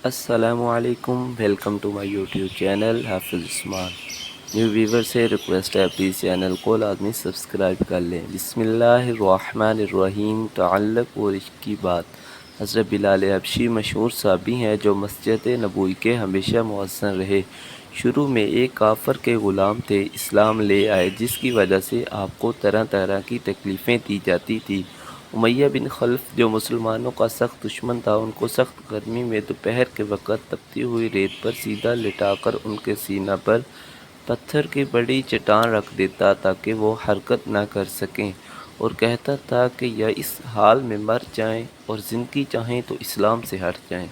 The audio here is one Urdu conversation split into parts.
السلام علیکم، welcome to my YouTube channel Hafiz Usman. New ویور سے ریکویسٹ ہے پلیز چینل کو لازمی سبسکرائب کر لیں۔ بسم اللہ الرحمن الرحیم۔ تعلق اور عشق کی بات۔ حضرت بلال حبشی مشہور صحابی ہیں جو مسجد نبوی کے ہمیشہ مؤذن رہے۔ شروع میں ایک کافر کے غلام تھے، اسلام لے آئے جس کی وجہ سے آپ کو طرح طرح کی تکلیفیں دی جاتی تھیں۔ امیہ بن خلف جو مسلمانوں کا سخت دشمن تھا، ان کو سخت گرمی میں دوپہر کے وقت تپتی ہوئی ریت پر سیدھا لٹا کر ان کے سینہ پر پتھر کی بڑی چٹان رکھ دیتا تاکہ وہ حرکت نہ کر سکیں، اور کہتا تھا کہ یا اس حال میں مر جائیں اور زندگی چاہیں تو اسلام سے ہٹ جائیں۔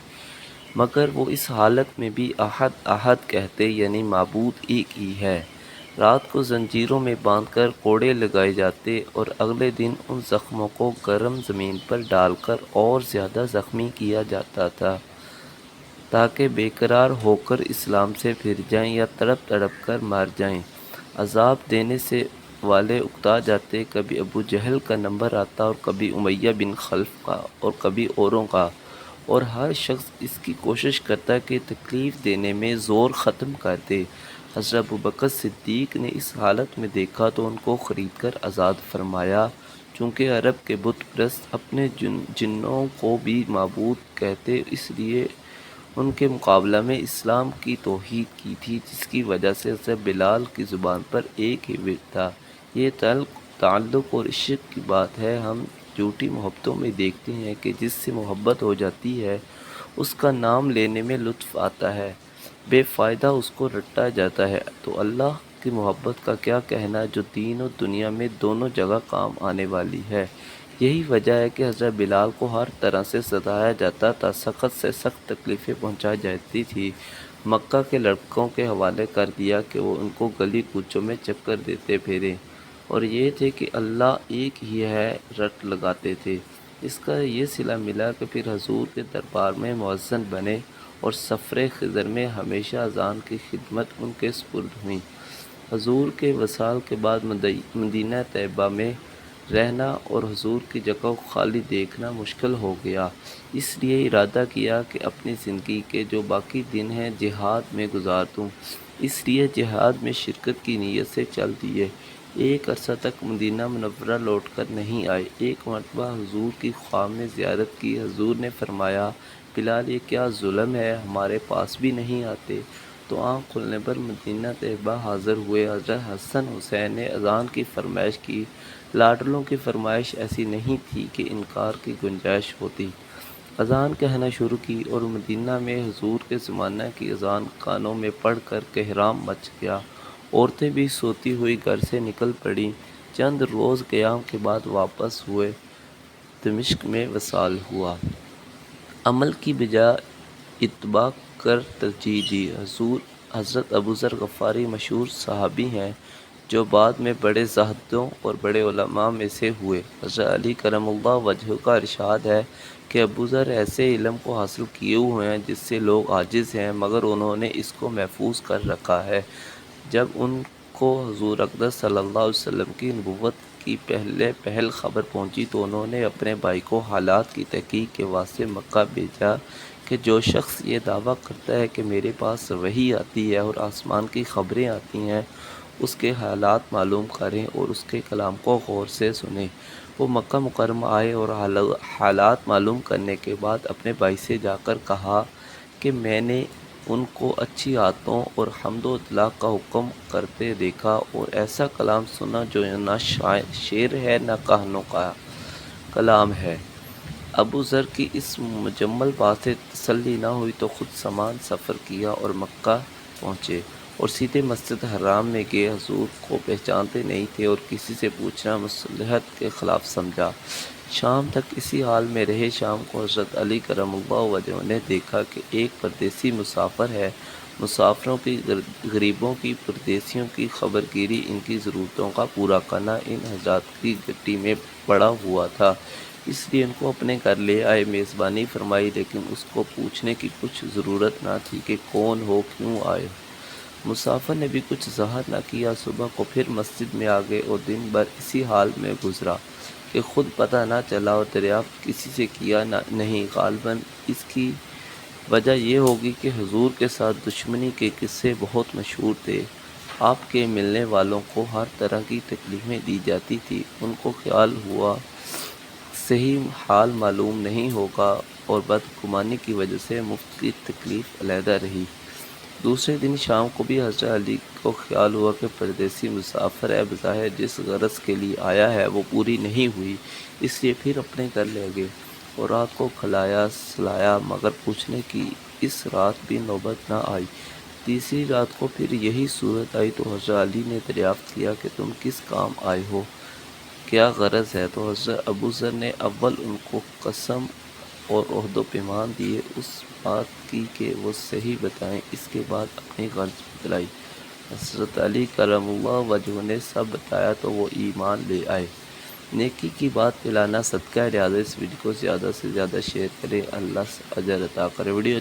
مگر وہ اس حالت میں بھی احد احد کہتے، یعنی معبود ایک ہی ہے۔ رات کو زنجیروں میں باندھ کر کوڑے لگائے جاتے اور اگلے دن ان زخموں کو گرم زمین پر ڈال کر اور زیادہ زخمی کیا جاتا تھا تاکہ بے قرار ہو کر اسلام سے پھر جائیں یا تڑپ تڑپ کر مر جائیں۔ عذاب دینے سے والے اکتا جاتے، کبھی ابو جہل کا نمبر آتا اور کبھی امیہ بن خلف کا اور کبھی اوروں کا، اور ہر شخص اس کی کوشش کرتا کہ تکلیف دینے میں زور ختم کر دے۔ حضرت ابوبکر صدیق نے اس حالت میں دیکھا تو ان کو خرید کر آزاد فرمایا۔ چونکہ عرب کے بت پرست اپنے جنوں کو بھی معبود کہتے، اس لیے ان کے مقابلہ میں اسلام کی توحید کی تھی، جس کی وجہ سے حضرت بلال کی زبان پر ایک ہی ورد تھا۔ یہ تعلق اور عشق کی بات ہے۔ ہم جھوٹی محبتوں میں دیکھتے ہیں کہ جس سے محبت ہو جاتی ہے اس کا نام لینے میں لطف آتا ہے، بے فائدہ اس کو رٹا جاتا ہے، تو اللہ کی محبت کا کیا کہنا جو دین و دنیا میں دونوں جگہ کام آنے والی ہے۔ یہی وجہ ہے کہ حضرت بلال کو ہر طرح سے ستایا جاتا تھا، سخت سے سخت تکلیفیں پہنچائی جاتی تھی۔ مکہ کے لڑکوں کے حوالے کر دیا کہ وہ ان کو گلی کوچوں میں چکر دیتے پھریں، اور یہ تھے کہ اللہ ایک ہی ہے رٹ لگاتے تھے۔ اس کا یہ صلہ ملا کہ پھر حضور کے دربار میں مؤذن بنے اور سفر خضر میں ہمیشہ اذان کی خدمت ان کے سپرد ہوئی۔ حضور کے وصال کے بعد مدینہ طیبہ میں رہنا اور حضور کی جگہ کو خالی دیکھنا مشکل ہو گیا، اس لیے ارادہ کیا کہ اپنی زندگی کے جو باقی دن ہیں جہاد میں گزار دوں۔ اس لیے جہاد میں شرکت کی نیت سے چل دیے۔ ایک عرصہ تک مدینہ منورہ لوٹ کر نہیں آئے۔ ایک مرتبہ حضور کی خواب میں زیارت کی۔ حضور نے فرمایا، بلال یہ کیا ظلم ہے، ہمارے پاس بھی نہیں آتے؟ تو آنکھ کھلنے پر مدینہ طیبہ حاضر ہوئے۔ حضرت حسن حسین نے اذان کی فرمائش کی۔ لاڈلوں کی فرمائش ایسی نہیں تھی کہ انکار کی گنجائش ہوتی۔ اذان کہنا شروع کی اور مدینہ میں حضور کے زمانہ کی اذان کانوں میں پڑھ کر کہرام مچ گیا۔ عورتیں بھی سوتی ہوئی گھر سے نکل پڑیں۔ چند روز قیام کے بعد واپس ہوئے۔ دمشق میں وصال ہوا۔ عمل کی بجائے اتباع کر ترجیح دی۔ حضرت ابوذر غفاری مشہور صحابی ہیں جو بعد میں بڑے زاہدوں اور بڑے علماء میں سے ہوئے۔ حضرت علی کرم اللہ وجہہ کا ارشاد ہے کہ ابوذر ایسے علم کو حاصل کیے ہوئے ہیں جس سے لوگ عاجز ہیں، مگر انہوں نے اس کو محفوظ کر رکھا ہے۔ جب ان کو حضور اقدس صلی اللہ علیہ وسلم کی نبوت کی پہل خبر پہنچی تو انہوں نے اپنے بھائی کو حالات کی تحقیق کے واسطے مکہ بھیجا کہ جو شخص یہ دعویٰ کرتا ہے کہ میرے پاس وحی آتی ہے اور آسمان کی خبریں آتی ہیں، اس کے حالات معلوم کریں اور اس کے کلام کو غور سے سنیں۔ وہ مکہ مکرمہ آئے اور حالات معلوم کرنے کے بعد اپنے بھائی سے جا کر کہا کہ میں نے ان کو اچھی عادتوں اور حمد و اطلاق کا حکم کرتے دیکھا اور ایسا کلام سنا جو نہ شعر ہے نہ کہانوں کا کلام ہے۔ ابو ذر کی اس مجمل بات سے تسلی نہ ہوئی تو خود سامان سفر کیا اور مکہ پہنچے اور سیدھے مسجد حرام میں گئے۔ حضور کو پہچانتے نہیں تھے اور کسی سے پوچھنا مصلحت کے خلاف سمجھا۔ شام تک اسی حال میں رہے۔ شام کو حضرت علی کرم اللہ وجہہ نے دیکھا کہ ایک پردیسی مسافر ہے۔ مسافروں کی، غریبوں کی، پردیسیوں کی خبر گیری، ان کی ضرورتوں کا پورا کرنا ان حضرات کی گھٹی میں پڑا ہوا تھا، اس لیے ان کو اپنے گھر لے آئے، میزبانی فرمائی، لیکن اس کو پوچھنے کی کچھ ضرورت نہ تھی کہ کون ہو، کیوں آئے ہو۔ مسافر نے بھی کچھ ظاہر نہ کیا۔ صبح کو پھر مسجد میں آ گئے اور دن بھر اسی حال میں گزرا کہ خود پتہ نہ چلا اور دریافت کسی سے کیا نہیں۔ غالباً اس کی وجہ یہ ہوگی کہ حضور کے ساتھ دشمنی کے قصے بہت مشہور تھے۔ آپ کے ملنے والوں کو ہر طرح کی تکلیفیں دی جاتی تھی۔ ان کو خیال ہوا صحیح حال معلوم نہیں ہوگا اور بدگمانی کی وجہ سے مفت کی تکلیف علیحدہ رہی۔ دوسرے دن شام کو بھی حضرت علی کو خیال ہوا کہ پردیسی مسافر ہے، بظاہر جس غرض کے لیے آیا ہے وہ پوری نہیں ہوئی، اس لیے پھر اپنے گھر لے گئے اور رات کو کھلایا سلایا، مگر پوچھنے کی اس رات بھی نوبت نہ آئی۔ تیسری رات کو پھر یہی صورت آئی تو حضرت علی نے دریافت کیا کہ تم کس کام آئے ہو، کیا غرض ہے؟ تو حضرت ابو ذر نے اول ان کو قسم اور عہد و پیمان دیے اس بات کی کہ وہ صحیح بتائیں، اس کے بعد اپنی غرض بتلائی۔ حضرت علی کرم اللہ وجہہ نے سب بتایا تو وہ ایمان لے آئے۔ نیکی کی بات پھیلانا صدقہ ریاضت۔ اس ویڈیو کو زیادہ سے زیادہ شیئر کریں، اللہ اجر عطا کرے۔ ویڈیو